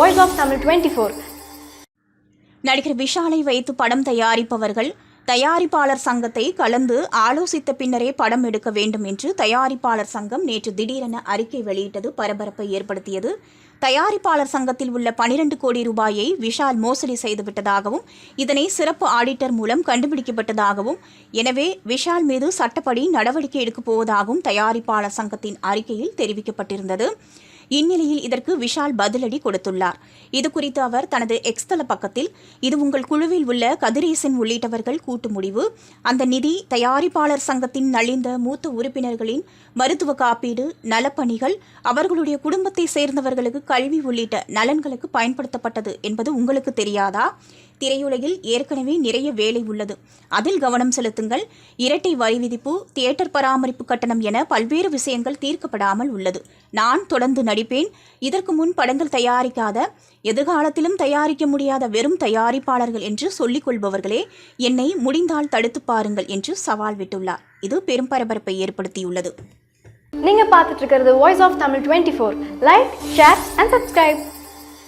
Voice of Tamil 24. நடிகர் விஷாலை வைத்து படம் தயாரிப்பவர்கள் தயாரிப்பாளர் சங்கத்தை கலந்து ஆலோசித்த பின்னரே படம் எடுக்க வேண்டும் என்று தயாரிப்பாளர் சங்கம் நேற்று திடீரென அறிக்கை வெளியிட்டது பரபரப்பை ஏற்படுத்தியது. தயாரிப்பாளர் சங்கத்தில் உள்ள 12 கோடி ரூபாயை விஷால் மோசடி செய்துவிட்டதாகவும் இதனை சிறப்பு ஆடிட்டர் மூலம் கண்டுபிடிக்கப்பட்டதாகவும் எனவே விஷால் மீது சட்டப்படி நடவடிக்கை எடுக்கப் போவதாகவும் தயாரிப்பாளர் சங்கத்தின் அறிக்கையில் தெரிவிக்கப்பட்டிருந்தது. இந்நிலையில் இதற்கு விஷால் பதிலடி கொடுத்துள்ளார். இதுகுறித்து அவர் தனது எக்ஸ் தள பக்கத்தில், இது உங்கள் குழுவில் உள்ள கதிரேசன் உள்ளிட்டவர்கள் கூட்டு முடிவு. அந்த நிதி தயாரிப்பாளர் சங்கத்தின் நலிந்த மூத்த உறுப்பினர்களின் மருத்துவ காப்பீடு, நலப்பணிகள், அவர்களுடைய குடும்பத்தை சேர்ந்தவர்களுக்கு கல்வி உள்ளிட்ட நலன்களுக்கு பயன்படுத்தப்பட்டது என்பது உங்களுக்கு தெரியாதா? திரையுலகில் ஏற்கனவே நிறைய வேலை உள்ளது, அதில் கவனம் செலுத்துங்கள். இரட்டை வரி விதிப்பு, தியேட்டர் பராமரிப்பு கட்டணம் என பல்வேறு விஷயங்கள் தீர்க்கப்படாமல் உள்ளது. நான் தொடர்ந்து நடிப்பேன். இதற்கு முன் படங்கள் தயாரிக்காத, எதிர்காலத்திலும் தயாரிக்க முடியாத வெறும் தயாரிப்பாளர்கள் என்று சொல்லிக் கொள்பவர்களே என்னை முடிந்தால் தடுத்து பாருங்கள் என்று சவால் விட்டுள்ளார். இது பெரும் பரபரப்பை ஏற்படுத்தியுள்ளது. நீங்க பார்த்துட்டு இருக்கிறது Voice of Tamil 24. Like, share and subscribe.